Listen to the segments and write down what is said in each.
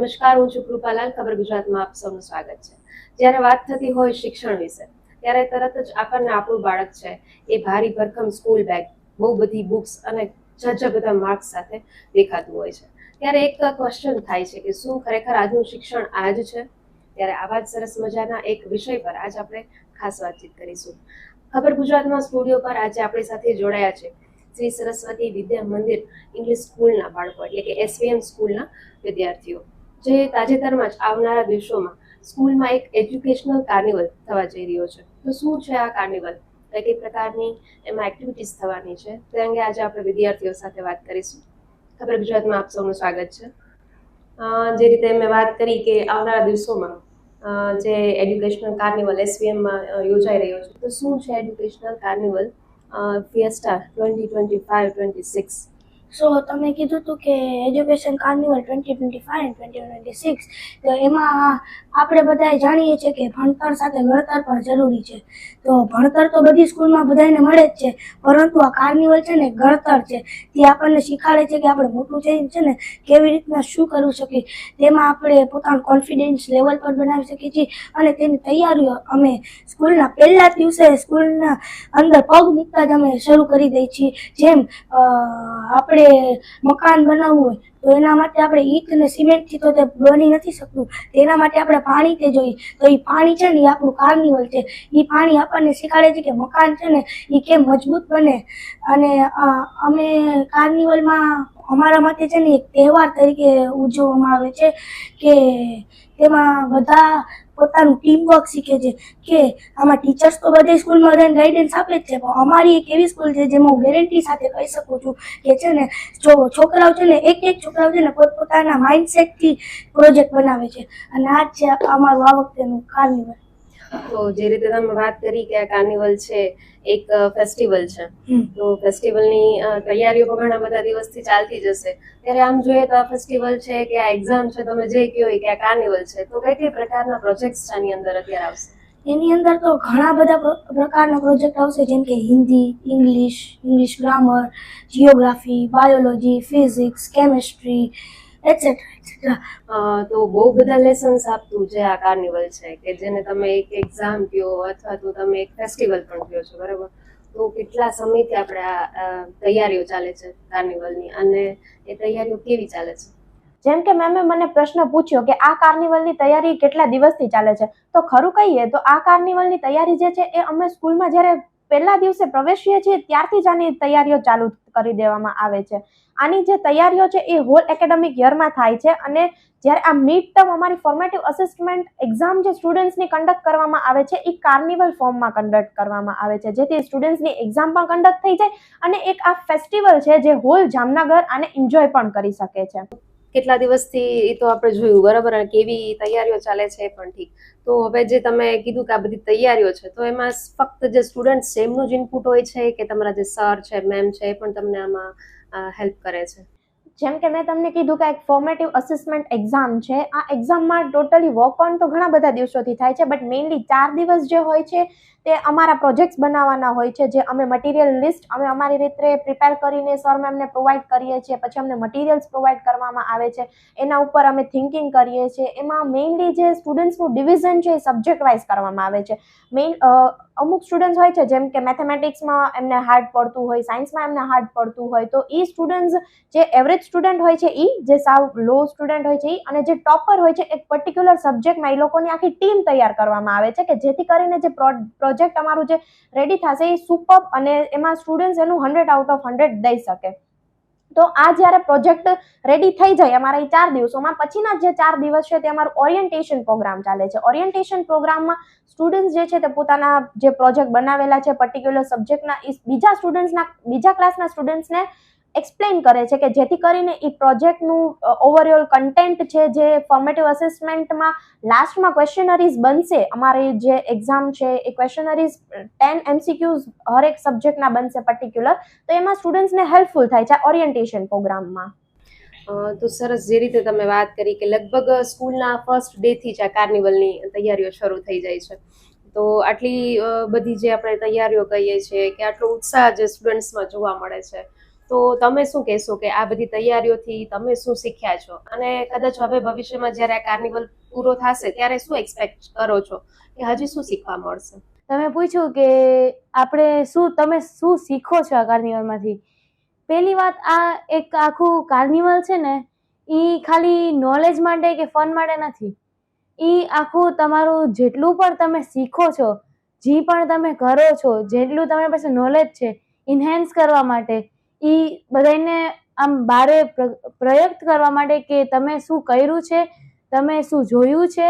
નમસ્કાર, હું છું કૃપાલાલ. ખબર ગુજરાતમાં આપ સૌનું સ્વાગત છે. જ્યારે વાત થતી હોય શિક્ષણ વિશે, ત્યારે તરત જ આપણને આપણું બાળક છે એ ભારી ભરખમ સ્કૂલ બેગ, બહુ બધી બુક્સ અને જજ બધા માર્ક્સ સાથે દેખાતું હોય છે. ત્યારે એક ક્વેશ્ચન થાય છે કે શું ખરેખર આજનું શિક્ષણ આ જ છે? ત્યારે આવા જ સરસ મજાના એક વિષય પર આજ આપણે ખાસ વાતચીત કરીશું. ખબર ગુજરાતમાં સ્ટુડિયો પર આજે આપણી સાથે જોડાયા છે શ્રી સરસ્વતી વિદ્યા મંદિર ઇંગ્લિશ સ્કૂલના બાળકો, એટલે કે એસવીએમ સ્કૂલના વિદ્યાર્થીઓ, જે તાજેતરમાં જ આવનારા દિવસોમાં સ્કૂલમાં એક એજ્યુકેશનલ કાર્નિવલ થવા જઈ રહ્યો છે. તો શું છે આ કાર્નિવલ, કઈ પ્રકારની એમાં એક્ટિવિટીઝ થવાની છે, તે અંગે આજે આપણે વિદ્યાર્થીઓ સાથે વાત કરીશું. ખબર ગુજરાતમાં આપ સૌનું સ્વાગત છે. જે રીતે મેં વાત કરી કે આવનારા દિવસોમાં જે એજ્યુકેશનલ કાર્નિવલ એસવીએમમાં યોજાઈ રહ્યો છે, તો શું છે એજ્યુકેશનલ કાર્નિવલ ફિએસ્ટા 2025-26? સો તમે કીધું હતું કે એજ્યુકેશન કાર્નિવલ 2025 અને 2026, તો એમાં આપણે બધા જાણીએ છીએ કે ભણતર સાથે ગણતર પણ જરૂરી છે. તો ભણતર તો બધી સ્કૂલમાં બધાને મળે જ છે, પરંતુ આ કાર્નિવલ છે ને ગણતર છે. તે આપણને શીખવાડે છે કે આપણે મોટું થઈને છે ને કેવી રીતના શું કરવું શકીએ, તેમાં આપણે પોતાનું કોન્ફિડન્સ લેવલ પર બનાવી શકીએ છીએ. અને તેની તૈયારીઓ અમે સ્કૂલના પહેલા દિવસે સ્કૂલના અંદર પગ મૂકતા જ અમે શરૂ કરી દઈએ છીએ. જેમ આપણે મકાન બનાવવું હોય તો એના માટે આપણે ઈંટ અને સિમેન્ટથી તો તે બની નથી શકતું. તેના માટે આપણે પાણી તે જોઈએ, તો એ પાણી છે ને એ આપણું કાર્નિવલ છે. એ પાણી આપણને શીખવાડે છે કે મકાન છે ને એ કેમ મજબૂત બને. અને અમે કાર્નિવલમાં અમારા માટે છે ને એક તહેવાર તરીકે ઉજવવામાં આવે છે કે તેમાં બધા પોતાનું ટીમવર્ક શીખે છે. કે આમાં ટીચર્સ તો બધી સ્કૂલમાં બધાને ગાઈડન્સ આપે જ છે, પણ અમારી એક એવી સ્કૂલ છે જેમાં હું ગેરંટી સાથે કહી શકું છું કે છે ને છોકરાઓ છે ને એક છોકરાઓ છે ને પોતપોતાના માઇન્ડસેટથી પ્રોજેક્ટ બનાવે છે. અને આ જ છે અમારું આ વખતેનું કાર્નિવલ. તો જે રીતે તમે વાત કરી કે આ કાર્નિવલ છે એક ફેસ્ટિવલ છે, તો ફેસ્ટિવલની તૈયારીઓ પણ ઘણા બધા દિવસથી ચાલતી જશે. ત્યારે આમ જોઈએ તો આ ફેસ્ટિવલ છે કે આ એક્ઝામ છે, તમે જે કહો કે આ કાર્નિવલ છે, તો કઈ પ્રકારના પ્રોજેક્ટ્સ આની અંદર અત્યારે આવશે? એની અંદર તો ઘણા બધા પ્રકારના પ્રોજેક્ટ આવશે, જેમ કે Hindi, English grammar, geography, biology, physics, chemistry, etcetera. તો બહુ બધા લેસન્સ આપતું જે આ કાર્નિવલ છે, કે જેને તમે એક એક્ઝામ કહો અથવા તો તમે એક ફેસ્ટિવલ પણ કહો છો, બરાબર? તો કેટલા સમયથી આપણે આ તૈયારીઓ ચાલે છે કાર્નિવલની, અને એ તૈયારીઓ કેવી ચાલે છે? જેમ કે મેમે મને પ્રશ્ન પૂછ્યો કે આ કાર્નિવલની તૈયારી કેટલા દિવસથી ચાલે છે, તો ખરું કહીએ તો આ કાર્નિવલની તૈયારી જે છે એ અમે સ્કૂલમાં જ્યારે પહેલા દિવસે પ્રવેશીએ છીએ ત્યારથી જ આની તૈયારીઓ ચાલુ કરી દેવામાં આવે છે. આની જે તૈયારીઓ છે એ હોલ એકેડેમિક યરમાં થાય છે. અને જ્યારે આ મિડ ટર્મ અમારી ફોર્મેટિવ અસેસમેન્ટ એક્ઝામ જે સ્ટુડન્ટ્સની કન્ડક્ટ કરવામાં આવે છે એ કાર્નિવલ ફોર્મમાં કન્ડક્ટ કરવામાં આવે છે, જેથી સ્ટુડન્ટ્સની એક્ઝામ પણ કન્ડક્ટ થઈ જાય અને એક આ ફેસ્ટિવલ છે જે હોલ જામનગર આને એન્જોય પણ કરી શકે છે. કેટલા દિવસથી એ તો આપણે જોયું, બરાબર, અને કેવી તૈયારીઓ ચાલે છે એ પણ ઠીક. તો હવે જે તમે કીધું કે આ બધી તૈયારીઓ છે, તો એમાં ફક્ત જે સ્ટુડન્ટ છે એમનું જ ઇનપુટ હોય છે કે તમારા જે સર છે, મેમ છે, એ પણ તમને આમાં હેલ્પ કરે છે? જેમ કે મેં તમને કીધું કે એક ફોર્મેટિવ અસેસમેન્ટ એક્ઝામ છે. આ એક્ઝામમાં ટોટલી વર્ક ઓન તો ઘણા બધા દિવસોથી થાય છે, બટ મેઇનલી 4 દિવસ જે હોય છે તે અમારા પ્રોજેક્ટ્સ બનાવવાના હોય છે, જે અમે મટીરિયલ લિસ્ટ અમે અમારી રીતે પ્રિપેર કરીને સર મેમને પ્રોવાઈડ કરીએ છીએ. પછી અમને મટીરિયલ્સ પ્રોવાઈડ કરવામાં આવે છે, એના ઉપર અમે થિંકિંગ કરીએ છીએ. એમાં મેઇનલી જે સ્ટુડન્ટ્સનું ડિવિઝન છે એ સબ્જેક્ટ વાઇઝ કરવામાં આવે છે. અમુક સ્ટુડન્ટ્સ હોય છે જેમ કે મેથેમેટિક્સમાં એમને હાર્ડ પડતું હોય, સાયન્સમાં એમને હાર્ડ પડતું હોય, તો એ સ્ટુડન્ટ્સ જે એવરેજ સ્ટુડન્ટ હોય છે એ, જે સાવ લો સ્ટુડન્ટ હોય છે એ, અને જે ટોપર હોય છે એક પર્ટિક્યુલર સબ્જેક્ટમાં, એ લોકોની આખી ટીમ તૈયાર કરવામાં આવે છે કે જેથી કરીને જે પ્રોજેક્ટ અમારું જે રેડી થશે એ સુપર અને એમાં સ્ટુડન્ટ્સ એનું 100 આઉટ ઓફ 100 દઈ શકે. તો આ જ્યારે પ્રોજેક્ટ રેડી થઈ જાય અમારા 4 દિવસોમાં, પછીના જે 4 દિવસ છે તે અમારું ઓરિએન્ટેશન પ્રોગ્રામ ચાલે છે. ઓરિએન્ટેશન પ્રોગ્રામમાં સ્ટુડન્ટ્સ જે છે તે પોતાના જે પ્રોજેક્ટ બનાવેલા છે પર્ટિક્યુલર સબ્જેક્ટના બીજા ક્લાસના સ્ટુડન્ટ્સને એક્સપ્લેન કરે છે, કે જેથી કરીને એ પ્રોજેક્ટનું ઓવરઓલ કન્ટેન્ટ છે જે ફોર્મેટિવ અસેસમેન્ટમાં લાસ્ટમાં ક્વેશ્ચનરીઝ બનશે. અમારી જે એક્ઝામ છે એ ક્વેશ્ચનરીઝ 10 MCQs હરેક સબ્જેક્ટના બનશે પર્ટિક્યુલર, તો એમાં સ્ટુડન્ટ્સને હેલ્પફુલ થાય છે ઓરિએન્ટેશન પ્રોગ્રામમાં. તો સરસ, જે રીતે તમે વાત કરી કે લગભગ સ્કૂલના ફર્સ્ટ ડેથી જ આ કાર્નિવલની તૈયારીઓ શરૂ થઈ જાય છે, તો આટલી બધી જે આપણે તૈયારીઓ કહીએ છીએ કે આટલો ઉત્સાહ જે સ્ટુડન્ટ્સમાં જોવા મળે છે, તો તમે શું કહેશો કે આ બધી તૈયારીઓથી તમે શું શીખ્યા છો, અને કદાચ હવે ભવિષ્યમાં જ્યારે આ કાર્નિવલ પૂરો થશે ત્યારે શું એક્સપેક્ટ કરો છો કે હજી શું શીખવા મળશે? તમે પૂછ્યું કે તમે શું શીખો છો આ કાર્નિવલમાંથી. પહેલી વાત, આ એક આખું કાર્નિવલ છે ને, એ ખાલી નોલેજ માટે કે ફન માટે નથી. એ આખું તમારું જેટલું પણ તમે શીખો છો, જે પણ તમે કરો છો, જેટલું તમારી પાસે નોલેજ છે, ઇન્હેન્સ કરવા માટે, એ બધાને આમ બારે પ્રયુક્ત કરવા માટે કે તમે શું કર્યું છે, તમે શું જોયું છે,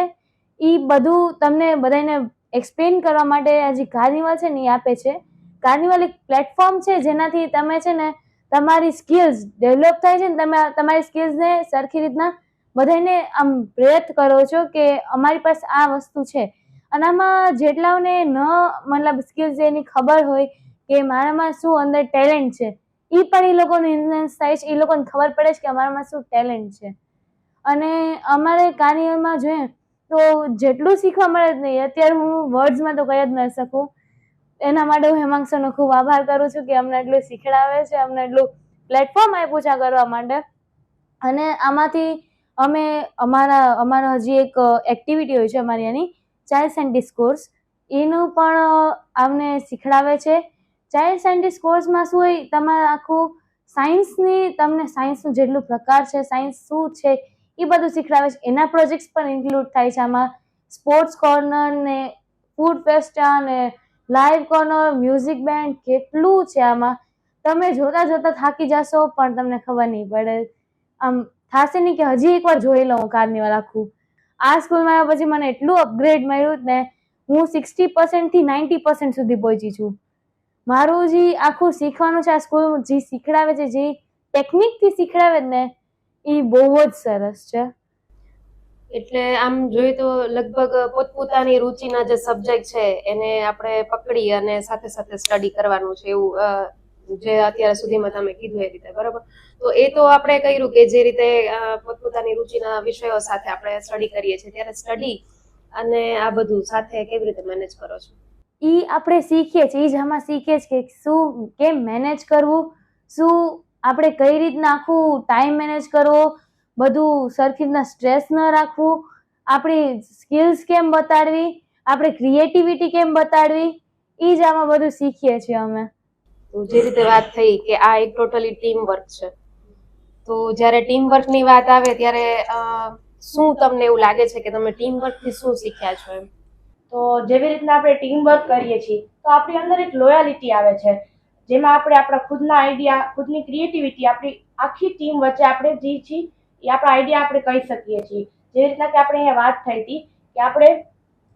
એ બધું તમને બધાને એક્સપ્લેન કરવા માટે આ જે કાર્નિવલ છે ને એ આપે છે. કાર્નિવલ એક પ્લેટફોર્મ છે જેનાથી તમે છે ને તમારી સ્કિલ્સ ડેવલપ થાય છે ને તમે તમારી સ્કિલ્સને સરખી રીતના બધાને આમ પ્રયત્ન કરો છો કે અમારી પાસે આ વસ્તુ છે. અને આમાં જેટલાઓને મતલબ સ્કિલ્સ એની ખબર હોય કે મારામાં શું અંદર ટેલેન્ટ છે, એ પણ એ લોકોને ઇન્ફ્લુઅન્સ થાય છે, એ લોકોને ખબર પડે છે કે અમારામાં શું ટેલેન્ટ છે. અને અમારે કાર્નિવલમાં જોઈએ તો જેટલું શીખવા મળે જ નહીં, અત્યારે હું વર્ડ્સમાં તો કહી જ ન શકું. એના માટે હું હેમાંગસરનો ખૂબ આભાર કરું છું કે અમને એટલું શીખડાવે છે, અમને એટલું પ્લેટફોર્મ આપ્યું છે આ કરવા માટે. અને આમાંથી અમે અમારા હજી એક એક્ટિવિટી હોય છે અમારી એની ચાઇલ્ડ સાયન્ટિસ્ટ કોર્સ, એનું પણ અમને શીખડાવે છે. ચાઇલ્ડ સાયન્ટિસ્ટ કોર્સમાં શું હોય, તમારે આખું તમને સાયન્સનું જેટલું પ્રકાર છે, સાયન્સ શું છે એ બધું શીખડાવે છે. એના પ્રોજેક્ટ્સ પણ ઇન્ક્લુડ થાય છે આમાં. સ્પોર્ટ્સ કોર્નર ને ફૂડ ફેસ્ટા ને લાઈવ કોર્નર, મ્યુઝિક બેન્ડ, કેટલું છે આમાં. તમે જોતા જોતા થાકી જશો પણ તમને ખબર નહીં પડે. આમ થશે નહીં કે હજી એકવાર જોઈ લઉં કાર્નિવલ આખું. આ સ્કૂલમાં આવ્યા પછી મને એટલું અપગ્રેડ મળ્યું ને, હું 60% થી 90% સુધી પહોંચી છું. મારું જે આખું શીખવાનું છે, આ સ્કૂલ જે શીખડાવે છે, જે ટેકનિકથી શીખડાવે ને, એ બહુ જ સરસ છે. એટલે આમ જોઈએ તો લગભગ પોતપોતાની રુચિના જે સબ્જેક્ટ છે એને આપણે પકડી અને સાથે સાથે સ્ટડી કરવાનું છે, એવું જે અત્યાર સુધીમાં તમે કીધું એ રીતે, બરાબર? તો એ તો આપણે કર્યું કે જે રીતે પોતપોતાની રુચિના વિષયો સાથે આપણે સ્ટડી કરીએ છીએ, ત્યારે સ્ટડી અને આ બધું સાથે કેવી રીતે મેનેજ કરો છો? એ આપણે શીખીએ છીએ, એ જ આમાં શીખીએ છીએ કે શું કેમ મેનેજ કરવું, શું આપણે કઈ રીતના આખું ટાઈમ મેનેજ કરવો, બધું સરખી રીતના સ્ટ્રેસ ન રાખવું, આપણી સ્કિલ્સ કેમ બતાડવી, આપણે ક્રિએટિવિટી કેમ બતાડવી, એ જ આમાં બધું શીખીએ છીએ અમે. તો જે રીતે વાત થઈ કે આ એક ટોટલી ટીમ વર્ક છે, તો જ્યારે ટીમ વર્કની વાત આવે ત્યારે શું તમને એવું લાગે છે કે તમે ટીમ વર્કથી શું શીખ્યા છો એમ? તો જેવી રીતના આપણે ટીમ વર્ક કરીએ છીએ તો આપણી અંદર એક લોયાલિટી આવે છે, જેમાં આપણે આપણા ખુદના આઈડિયા, ખુદની ક્રિએટિવિટી, આપણી આખી ટીમ વચ્ચે આપણે જે છીએ એ આપણા આઈડિયા આપણે કહી શકીએ છીએ. જેવી રીતના કે આપણે અહીંયા વાત થઈ હતી કે આપણે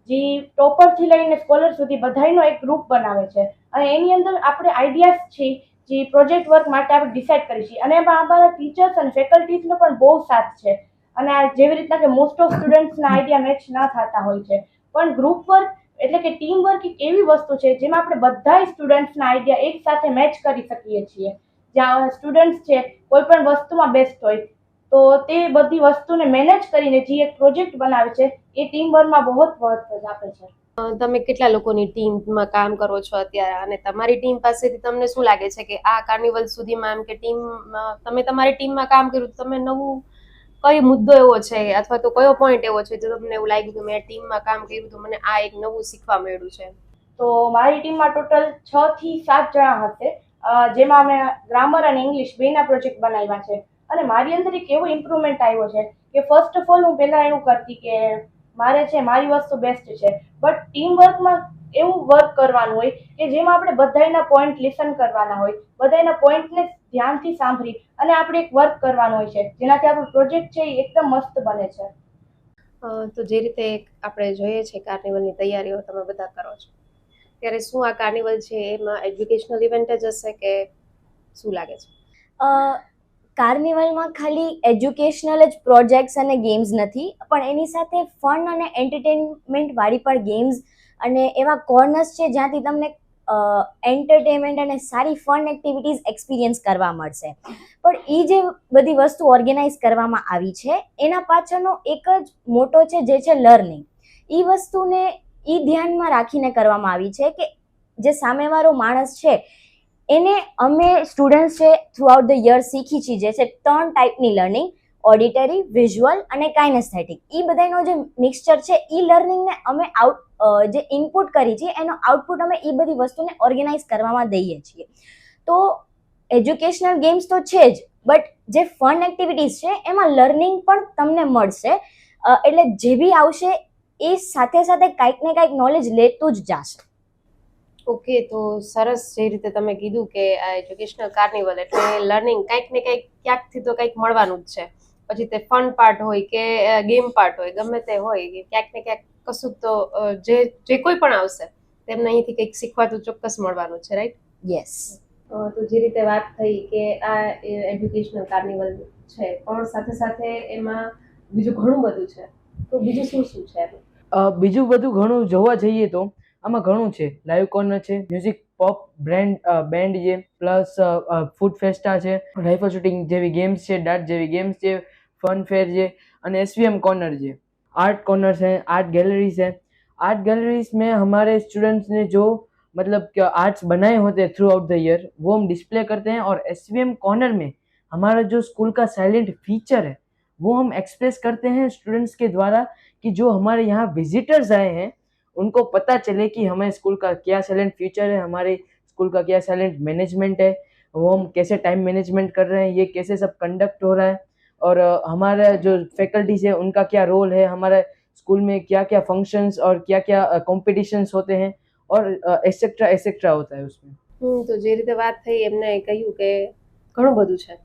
જે ટોપરથી લઈને સ્કોલર સુધી બધાનો એક ગ્રુપ બનાવે છે અને એની અંદર આપણે આઈડિયાઝ છે જે પ્રોજેક્ટ વર્ક માટે આપણે ડિસાઇડ કરીએ છીએ, અને એમાં અમારા ટીચર્સ અને ફેકલ્ટીઝનો પણ બહુ સાથ છે. અને જેવી રીતના કે મોસ્ટ ઓફ સ્ટુડન્ટ્સના આઈડિયા મેચ ના થતા હોય છે, પણ ગ્રુપ વર્ક એટલે કે ટીમ વર્ક એક એવી વસ્તુ છે જેમાં આપણે બધા સ્ટુડન્ટ્સના આઈડિયા એક સાથે મેચ કરી શકીએ છીએ. જ્યાં સ્ટુડન્ટ્સ છે કોઈ પણ વસ્તુમાં બેસ્ટ હોય તો તે બધી વસ્તુને મેનેજ કરીને જે એક પ્રોજેક્ટ બનાવે છે એ ટીમ વર્કમાં બહુ જ મહત્વ આપે છે. તમે કેટલા લોકોની ટીમમાં કામ કરો છો અત્યારે, અને તમારી ટીમ પાસેથી તમને શું લાગે છે કે આ કાર્નિવલ સુધીમાં એમ કે તમે તમારી ટીમમાં કામ કર્યું, તમે નવું કયો મુદ્દો એવો છે અથવા તો કયો પોઈન્ટ એવો છે જે તમને એવું લાગ્યું કે મેં ટીમમાં કામ કર્યું તો મને આ એક નવું શીખવા મળ્યું છે? તો મારી ટીમમાં ટોટલ 6 થી 7 જણા હશે, જેમાં અમે ગ્રામર અને ઇંગ્લિશ બેના પ્રોજેક્ટ બનાવ્યા છે. અને મારી અંદર એક એવો ઇમ્પ્રુવમેન્ટ આવ્યો છે કે ફર્સ્ટ ઓફ ઓલ હું પહેલાં એવું કરતી કે મારી વસ્તુ બેસ્ટ છે, બટ ટીમ વર્કમાં એવું વર્ક કરવાનું હોય કે જેમાં આપણે બધાના પોઈન્ટ લિસન કરવાના હોય, બધાના પોઈન્ટને ધ્યાનથી સાંભળી અને આપણે એક વર્ક કરવાનું હોય છે, જેનાથી આપણો પ્રોજેક્ટ છે એ એકદમ મસ્ત બને છે. તો જે રીતે આપણે જોઈએ છે કાર્નિવલની તૈયારીઓ તમે બધા કરો છો, ત્યારે શું આ કાર્નિવલ છે એમાં એજ્યુકેશનલ ઇવેન્ટ જ હશે કે શું લાગે છે? કાર્નિવલમાં ખાલી એજ્યુકેશનલ જ પ્રોજેક્ટ્સ અને ગેમ્સ નથી, પણ એની સાથે ફન અને એન્ટરટેનમેન્ટ વાળી પણ ગેમ્સ અને એવા કોર્નર્સ છે જ્યાંથી તમને એન્ટરટેનમેન્ટ અને સારી ફન એક્ટિવિટીઝ એક્સપિરિયન્સ કરવા મળશે. પણ એ જે બધી વસ્તુ ઓર્ગેનાઇઝ કરવામાં આવી છે એના પાછળનો એક જ મોટો છે જે છે લર્નિંગ. એ વસ્તુને ધ્યાનમાં રાખીને કરવામાં આવી છે કે જે સામેવાળો માણસ છે એને અમે સ્ટુડન્ટ્સ છે થ્રુઆઉટ ધ યર શીખી છીએ જે છે 3 ટાઈપની લર્નિંગ, ઓડિટરી, વિઝ્યુઅલ અને કાઇનેસ્થેટિક. એ બધાનો જે મિક્સચર છે એ લર્નિંગને અમે જે ઇનપુટ કરી છે એનો આઉટપુટ અમે એ બધી વસ્તુને ઓર્ગેનાઇઝ કરવામાં દઈએ છીએ. તો એજ્યુકેશનલ ગેમ્સ તો છે જ, બટ જે ફન એક્ટિવિટીઝ છે એમાં લર્નિંગ પણ તમને મળશે. એટલે જે બી આવશે એ સાથે સાથે કાંઈક ને કાંઈક નોલેજ લેતું જ જશે. ઓકે, તો સરસ. જે રીતે તમે કીધું કે આ એજ્યુકેશનલ કાર્નિવલ એટલે લર્નિંગ કંઈક ને કંઈક ક્યાંકથી તો કંઈક મળવાનું જ છે. પછી તે ફન પાર્ટ હોય કે ગેમ પાર્ટ હોય, ગમે તે હોય, ક્યાંક ને ક્યાંક કશું તો જે કોઈ પણ આવશે તેમને અહીંથી કંઈક શીખવા તો ચોક્કસ મળવાનું છે, રાઈટ? યસ. તો જે રીતે વાત થઈ કે આ એજ્યુકેશનલ કાર્નિવલ છે, પણ સાથે સાથે એમાં બીજું ઘણું બધું છે. તો બીજું શું શું છે એમાં? બીજું બધું ઘણું જોવા જઈએ તો આમાં ઘણું છે. લાઈવ કોર્નર છે, મ્યુઝિક પોપ બેન્ડ છે, પ્લસ ફૂડ ફેસ્ટા છે, રાઇફલ શૂટિંગ જેવી ગેમ્સ છે, ડાર્ટ જેવી ગેમ્સ છે, ફન ફેર છે, અને एसवीएम कॉर्नर છે, आर्ट कॉर्नर है, आर्ट गैलरीज है. आर्ट गैलरीज में हमारे स्टूडेंट्स ने जो मतलब कि आर्ट्स बनाए होते हैं थ्रू आउट द ईयर वो हम डिस्प्ले करते हैं. और एसवीएम कॉर्नर में हमारा जो स्कूल का साइलेंट फीचर है वो हम एक्सप्रेस करते हैं स्टूडेंट्स के द्वारा कि जो हमारे यहाँ विजिटर्स आए हैं उनको पता चले कि हमें स्कूल का क्या साइलेंट फ्यूचर है, हमारे स्कूल का क्या साइलेंट मैनेजमेंट है, वो हम कैसे टाइम मैनेजमेंट कर रहे हैं, ये कैसे सब कंडक्ट हो रहा है, और हमारा जो फैकल्टीज है उनका क्या रोल है, हमारे स्कूल में क्या क्या फंक्शंस और क्या क्या कॉम्पिटिशन्स होते हैं और एक्सेट्रा होता है उसमें. તો જે રીતે વાત થઈ એમને કહ્યું કે ઘણું બધું છે.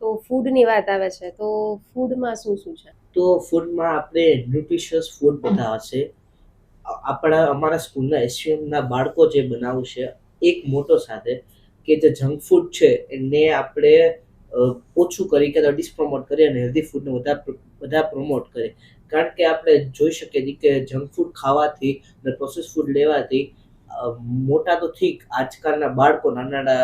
તો ફૂડની વાત આવે છે, તો ફૂડમાં શું શું છે? તો ફૂડમાં આપણે ન્યુટ્રિશિયસ ફૂડ બધા હશે. અમારા સ્કૂલના એસવીએમના બાળકો જે બનાવશે એક મોટો સાથે કે જે જંક ફૂડ છે એને આપણે ઓછું કરી કે ડિસપ્રોમોટ કરીએ અને હેલ્ધી ફૂડને બધા પ્રમોટ કરીએ. કારણ કે આપણે જોઈ શકીએ છીએ કે જંક ફૂડ ખાવાથી અને પ્રોસેસ ફૂડ લેવાથી મોટા તો ઠીક, આજકાલના બાળકો નાના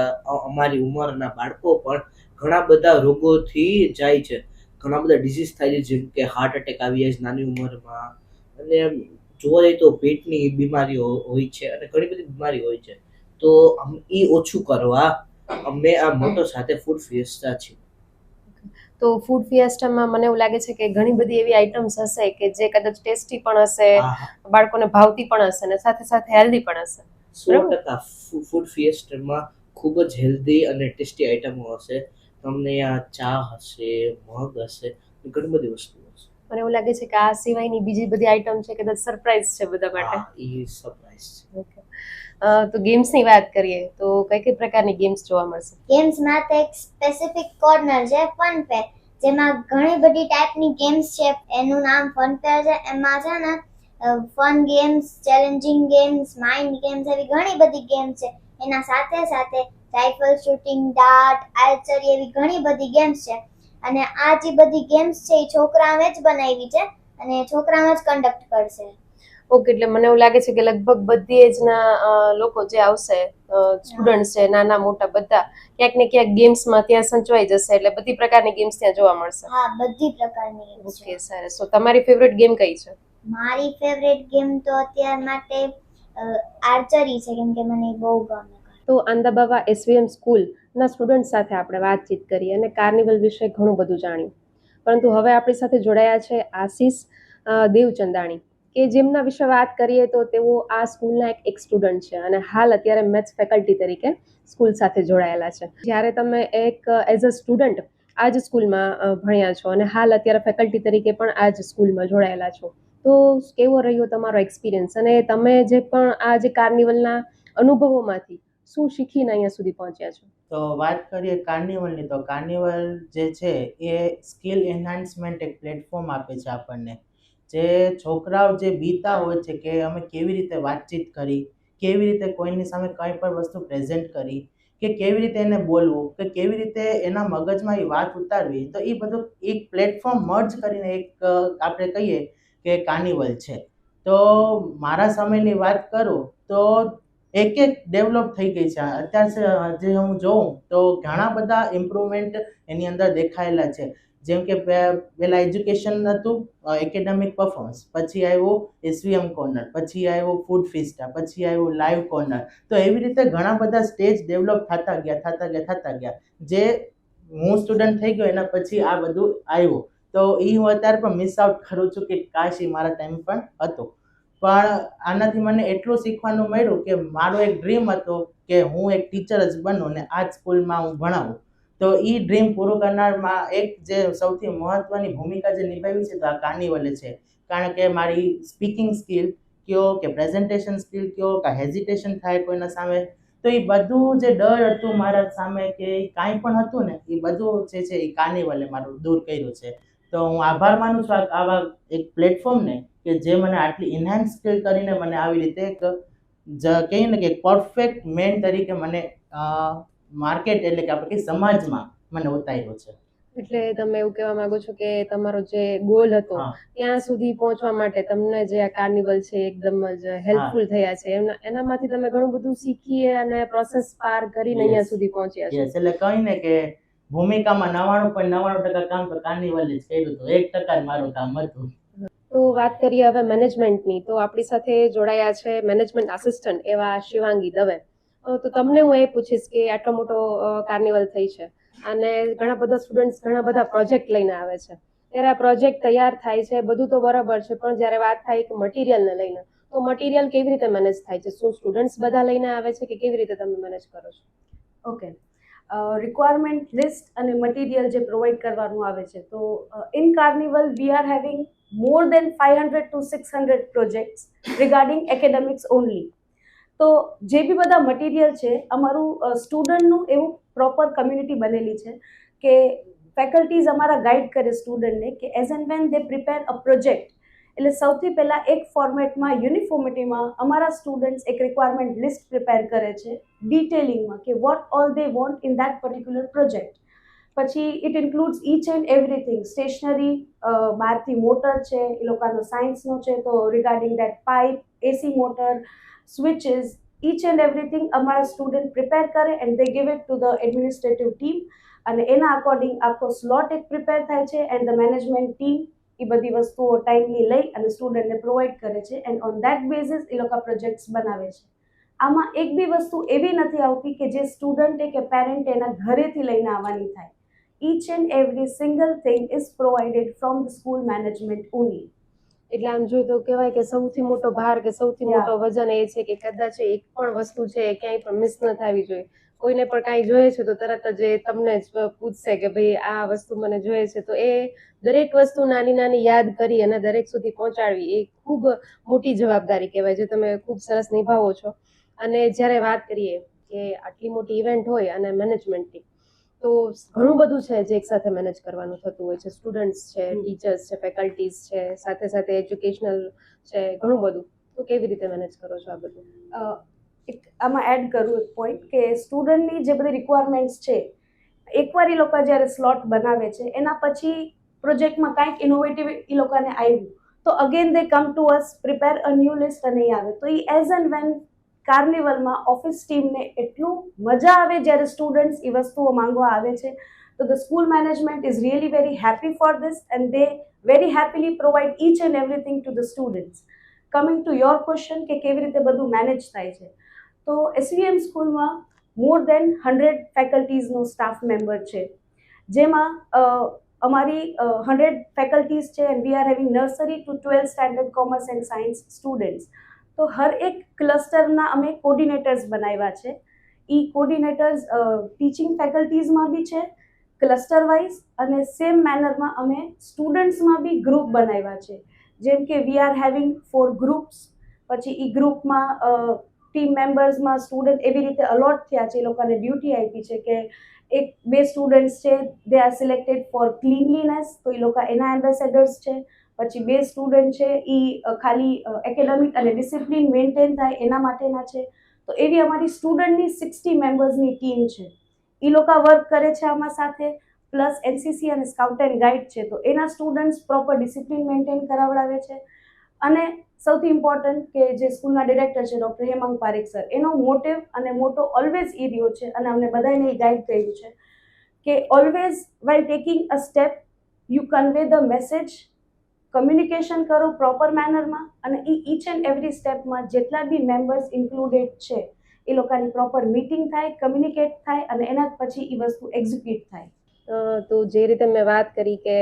અમારી ઉંમરના બાળકો પણ ઘણા બધા રોગોથી જાય છે, ઘણા બધા ડિઝીઝ થાય છે, જેમ કે હાર્ટ એટેક આવી જાય છે નાની ઉંમરમાં, અને જોવા જઈએ તો પેટની બીમારીઓ હોય છે અને ઘણી બધી બીમારી હોય છે. તો એ ઓછું કરવા અમે આ મોટો સાથે ફૂડ ફિએસ્ટા છે. તો ફૂડ ફિએસ્ટામાં મને એવું લાગે છે કે ઘણી બધી એવી આઇટમ્સ હશે કે જે કદાચ ટેસ્ટી પણ હશે, બાળકોને ભાવતી પણ હશે અને સાથે સાથે હેલ્ધી પણ હશે. 100% ફૂડ ફિએસ્ટામાં ખૂબ જ હેલ્ધી અને ટેસ્ટી આઇટમો હશે. તમને આ ચા હશે, મગ હશે, ઘણી બધી વસ્તુઓ હશે. મને એવું લાગે છે કે આ સિવાયની બીજી બધી આઇટમ છે કદાચ સરપ્રાઈઝ છે બધા માટે. એ સરપ્રાઈઝ છે. ઓકે, તો ગેમ્સની વાત કરીએ તો કઈ કઈ પ્રકારની ગેમ્સ જોવા મળશે? ગેમ્સ માટે એક સ્પેસિફિક કોર્નર છે ફન ફેર, જેમાં ઘણી બધી ટાઈપની ગેમ્સ છે. એનું નામ ફન ફેર છે. એમાં છે ને fun games, challenging games, mind games એવી ઘણી બધી ગેમ્સ છે. એના સાથે સાથે રાઇફલ શૂટિંગ, ડાર્ટ, આર્ચરી એવી ઘણી બધી ગેમ્સ છે. અને આ જે બધી ગેમ્સ છે એ છોકરાઓએ જ બનાવી છે અને છોકરાઓ જ કન્ડક્ટ કરશે. ઓકે, એટલે મને એવું લાગે છે કે લગભગ બધી એજના લોકો જે આવશે, સ્ટુડન્ટ છે, નાના મોટા બધા, ક્યાંક ને ક્યાંક ગેમ્સમાં ત્યાં સંચવાઈ જશે. એટલે બધી પ્રકારની ગેમ્સ ત્યાં જોવા મળશે. હા, બધી પ્રકારની ગેમ્સ છે. ઓકે, સરસ. તો તમારી ફેવરેટ ગેમ કઈ છે? મારી ફેવરેટ ગેમ તો અત્યાર માટે આર્ચરી છે, કેમ કે મને બહુ ગમે. તો આંદાબાવા એસવીએમ સ્કૂલના સ્ટુડન્ટ સાથે આપણે વાતચીત કરી અને કાર્નિવલ વિશે ઘણું બધું જાણ્યું. પરંતુ હવે આપણી સાથે જોડાયા છે આશીષ દેવચંદાણી, કે જેમના વિશે વાત કરીએ તો તેઓ આ સ્કૂલના એક સ્ટુડન્ટ છે અને હાલ અત્યારે મેથ્સ ફેકલ્ટી તરીકે સ્કૂલ સાથે જોડાયેલા છે. જ્યારે તમે એક એઝ અ સ્ટુડન્ટ આ જ સ્કૂલમાં ભણ્યા છો અને હાલ અત્યારે ફેકલ્ટી તરીકે પણ આ જ સ્કૂલમાં જોડાયેલા છો, તો કેવો રહ્યો તમારો એક્સપિરિયન્સ અને તમે જે પણ આ જે કાર્નિવલના અનુભવોમાંથી શું શીખીને અહીંયા સુધી પહોંચ્યા છો? તો વાત કરીએ કાર્નિવલની, તો કાર્નિવલ જે છે એ સ્કિલ એન્હાન્સમેન્ટ એક પ્લેટફોર્મ આપે છે આપણને. જે છોકરાઓ જે બીતા હોય છે કે અમે કેવી રીતે વાતચીત કરી, કેવી રીતે કોઈની સામે કંઈ પણ વસ્તુ પ્રેઝન્ટ કરી, કે કેવી રીતે એને બોલવું, કે કેવી રીતે એના મગજમાં એ વાત ઉતારવી, તો એ બધું એક પ્લેટફોર્મ મર્જ કરીને એક આપણે કહીએ કે કાર્નિવલ છે. તો મારા સમયની વાત કરું તો એક ડેવલપ થઈ ગઈ છે. અત્યારે જે હું જોઉં તો ઘણા બધા ઇમ્પ્રુવમેન્ટ એની અંદર દેખાયેલા છે. જેમ કે પહેલા એજ્યુકેશન હતું, એકેડેમિક પરફોર્મન્સ, પછી આવ્યો એસવીએમ કોર્નર, પછી આવ્યો ફૂડ ફિસ્ટા, પછી આવ્યું લાઈવ કોર્નર. તો એવી રીતે ઘણા બધા સ્ટેજ ડેવલપ થતા ગયા. જે હું સ્ટુડન્ટ થઈ ગયો એના પછી આ બધું આવ્યું. તો એ હું અત્યારે પણ મિસ આઉટ કરું છું કે કાશ એ મારા ટાઈમ પણ હતો. પણ આનાથી મને એટલું શીખવાનું મળ્યું કે મારો એક ડ્રીમ હતો કે હું એક ટીચર જ બનું ને આ જ સ્કૂલમાં હું ભણાવું. તો એ ડ્રીમ પૂરું કરનારમાં એક જે સૌથી મહત્વની ભૂમિકા જે નિભાવી છે તો આ કાર્નિવલે છે. કારણ કે મારી સ્પીકિંગ સ્કિલ કયો કે પ્રેઝન્ટેશન સ્કિલ કયો કે હેઝિટેશન થાય કોઈના સામે, તો એ બધું જે ડર હતું મારા સામે કે કાંઈ પણ હતું ને એ બધું જે છે એ કાર્નિવલે મારું દૂર કર્યું છે. તો હું આભાર માનું છું આવા એક પ્લેટફોર્મને કે જે મને આટલી ઇન્હાન્સ સ્કિલ કરીને મને આવી રીતે એક કહીએ ને કે પરફેક્ટ મેન તરીકે મને માર્કેટ એટલે કે આપણે સમાજમાં મને ઉતાર્યો છે. એટલે તમે એવું કહેવા માંગો છો કે તમારો જે ગોલ હતો ત્યાં સુધી પહોંચવા માટે તમને જે આ કાર્નિવલ છે એકદમ જ હેલ્પફુલ થયા છે, એનામાંથી તમે ઘણું બધું શીખી અને પ્રોસેસ પાર કરીને અહીંયા સુધી પહોંચ્યા છો. એટલે કહીને કે ભૂમિકામાં 99.99% કામ તો કાર્નિવલે જ કર્યું હતું, 1% જ મારું કામ હતું. તો વાત કરીએ હવે મેનેજમેન્ટની, તો આપણી સાથે જોડાયા છે મેનેજમેન્ટ આસિસ્ટન્ટ એવા શિવાંગી દવે. તો તમને હું એ પૂછીશ કે આટલો મોટો કાર્નિવલ થઈ છે અને ઘણા બધા સ્ટુડન્ટ્સ ઘણા બધા પ્રોજેક્ટ લઈને આવે છે, ત્યારે આ પ્રોજેક્ટ તૈયાર થાય છે બધું તો બરાબર છે, પણ જ્યારે વાત થાય કે મટીરિયલને લઈને, તો મટીરિયલ કેવી રીતે મેનેજ થાય છે? શું સ્ટુડન્ટ્સ બધા લઈને આવે છે કે કેવી રીતે તમે મેનેજ કરો છો? ઓકે, રિક્વાયરમેન્ટ લિસ્ટ અને મટીરિયલ જે પ્રોવાઈડ કરવાનું આવે છે, તો in carnival V are having more than 500 to 600 projects regarding academics only. તો જે બી બધા મટીરિયલ છે અમારું સ્ટુડન્ટનું એવું પ્રોપર કમ્યુનિટી બનેલી છે કે ફેકલ્ટીઝ અમારા ગાઈડ કરે સ્ટુડન્ટને કે as and when they prepare a project, એટલે સૌથી પહેલાં એક ફોર્મેટમાં યુનિફોર્મિટીમાં અમારા સ્ટુડન્ટ્સ એક રિક્વાયરમેન્ટ લિસ્ટ પ્રિપેર કરે છે ડિટેલિંગમાં કે what all they want in that particular project. પછી it includes each and everything, stationery, બહારથી મોટર છે એ લોકોનો સાયન્સનો છે તો regarding that pipe, AC motor, switches, each and everything અમારા સ્ટુડન્ટ પ્રિપેર કરે and they give it to the administrative team, અને એના અકોર્ડિંગ આખો સ્લોટ એક પ્રિપેર થાય છે એન્ડ ધ મેનેજમેન્ટ ટીમ એ બધી વસ્તુઓ ટાઈમલી લઈ અને સ્ટુડન્ટને પ્રોવાઈડ કરે છે એન્ડ ઓન દેટ બેઝિસ એ લોકો પ્રોજેક્ટ્સ બનાવે છે. આમાં એક બી વસ્તુ એવી નથી આવતી કે જે સ્ટુડન્ટે કે પેરેન્ટે એના ઘરેથી લઈને આવવાની થાય. each and every single thing is provided from the school management only. એટલે આમ જોઈએ તો કહેવાય કે સૌથી મોટો ભાર કે સૌથી મોટો વજન એ છે કે કદાચ એક પણ વસ્તુ છે એ ક્યાંય પણ મિસ ન થવી જોઈએ. કોઈને પણ કાંઈ જોઈએ છે તો તરત જ એ તમને જ પૂછશે કે ભાઈ આ વસ્તુ મને જોઈએ છે, તો એ દરેક વસ્તુ નાની નાની યાદ કરી અને દરેક સુધી પહોંચાડવી એ ખૂબ મોટી જવાબદારી કહેવાય, જે તમે ખૂબ સરસ નિભાવો છો. અને જ્યારે વાત કરીએ કે આટલી મોટી ઇવેન્ટ હોય અને મેનેજમેન્ટની, તો ઘણું બધું છે જે એક સાથે મેનેજ કરવાનું થતું હોય છે. સ્ટુડન્ટ્સ છે, ટીચર્સ છે, ફેકલ્ટીઝ છે, સાથે સાથે એજ્યુકેશનલ છે, ઘણું બધું. તો કેવી રીતે મેનેજ કરો છો આ બધું? એક આમાં એડ કરું એક પોઈન્ટ કે સ્ટુડન્ટની જે બધી રિક્વાયરમેન્ટ્સ છે, એકવાર એ લોકો જ્યારે સ્લોટ બનાવે છે એના પછી પ્રોજેક્ટમાં કાંઈક ઇનોવેટિવ એ લોકોને આવ્યું તો again they come to us, prepare a new list અને આવે. તો એ એઝ એન્ડ વેન કાર્નિવલમાં ઓફિસ ટીમને એટલું મજા આવે જ્યારે સ્ટુડન્ટ્સ એ વસ્તુઓ માંગવા આવે છે, તો the school management is really very happy for this and they very happily provide inch and everything to the students. Coming to your question કે કેવી રીતે બધું મેનેજ થાય છે, તો એસવીએમ સ્કૂલમાં મોર દેન 100 ફેકલ્ટીઝનો સ્ટાફ મેમ્બર છે, જેમાં અમારી 100 ફેકલ્ટીઝ છે and we are having nursery to 12 standard commerce and science students. તો હર એક ક્લસ્ટરના અમે કોર્ડિનેટર્સ બનાવ્યા છે. એ કોર્ડિનેટર્સ ટીચિંગ ફેકલ્ટીઝમાં બી છે ક્લસ્ટર વાઇઝ, અને સેમ મેનરમાં અમે સ્ટુડન્ટ્સમાં બી ગ્રુપ બનાવ્યા છે. જેમ કે વી આર હેવિંગ 4 ગ્રુપ્સ, પછી એ ગ્રુપમાં ટીમ મેમ્બર્સમાં સ્ટુડન્ટ એવી રીતે અલોટ થયા છે, એ લોકોને ડ્યુટી આપી છે કે 1-2 સ્ટુડન્ટ્સ છે they are selected four cleanliness, તો એ લોકો એના એમ્બેસેડર્સ છે. પછી 2 સ્ટુડન્ટ છે એ ખાલી એકેડેમિક અને ડિસિપ્લિન મેન્ટેન થાય એના માટેના છે. તો એવી અમારી સ્ટુડન્ટની 60 મેમ્બર્સની ટીમ છે, એ લોકો વર્ક કરે છે આમાં સાથે. પ્લસ એનસીસી અને સ્કાઉટ એન્ડ ગાઈડ છે, તો એના સ્ટુડન્ટ્સ પ્રોપર ડિસિપ્લિન મેન્ટેન કરાવડાવે છે. અને સૌથી ઇમ્પોર્ટન્ટ કે જે સ્કૂલના ડિરેક્ટર છે ડૉક્ટર હેમાંગ પારેખ સર, એનો મોટિવ અને મોટો ઓલવેઝ એ રહ્યો છે અને અમને બધાને એ ગાઈડ કર્યું છે કે always while taking a step you convey the message, communication કરો પ્રોપર મેનરમાં, અને ઈચ એન્ડ એવરી સ્ટેપમાં જેટલા બી મેમ્બર્સ ઇન્ક્લુડેડ છે એ લોકોની પ્રોપર મીટિંગ થાય, કમ્યુનિકેટ થાય, અને એના પછી એ વસ્તુ એક્ઝિક્યુટ થાય. તો જે રીતે મેં વાત કરી કે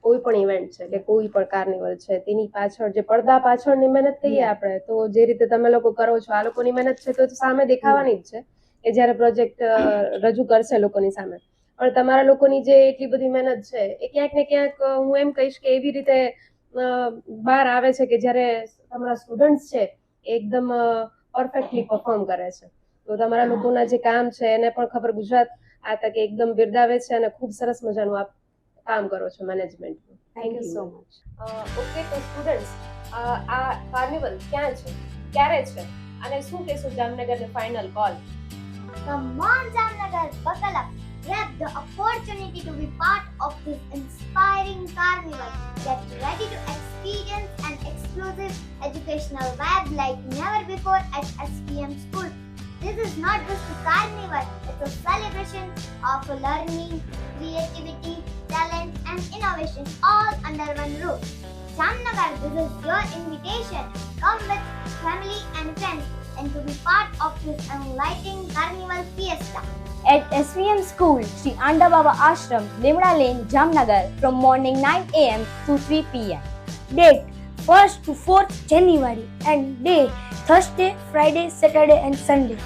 કોઈ પણ ઇવેન્ટ છે કે કોઈ પણ કાર્નિવલ છે તેની પાછળ જે પડદા પાછળની મહેનત કહીએ આપણે, તો જે રીતે તમે લોકો કરો છો આ લોકોની મહેનત છે તો સામે દેખાવાની જ છે કે જ્યારે પ્રોજેક્ટ રજૂ કરશે લોકોની સામે. પણ તમારા લોકોની જે એટલી બધી મહેનત છે એ ક્યાંક ને ક્યાંક હું એમ કહીશ કે એવી રીતે બહાર આવે છે કે જ્યારે તમારા સ્ટુડન્ટ્સ છે એકદમ પરફેક્ટલી પરફોર્મ કરે છે. તો તમારા લોકોના જે કામ છે એને પણ ખબર ગુજરાત આ તકે એકદમ બિરદાવે છે અને ખૂબ સરસ મજાનું આપ કામ કરો છો મેનેજમેન્ટનું. Thank you so much. Okay, તો સ્ટુડન્ટ્સ આ કાર્નિવલ ક્યાં છે, ક્યારે છે અને શું કહેશો જામનગરને final call? Come on, Jamnagar, buckle up. Grab the opportunity to be part of this inspiring carnival. Get ready to experience an exclusive educational vibe like never before at SPM School. This is not just a carnival, it's a celebration of learning, creativity, talent and innovation all under one roof. Jamnagar, this is your invitation. Come with family and friends and to be part of this enlightening carnival fiesta. At SVM School, Sri Anda Baba Ashram, Limra Lane, Jamnagar, from morning 9 a.m. to 3 p.m. Date 1st to 4th January and day Thursday, Friday, Saturday and Sunday.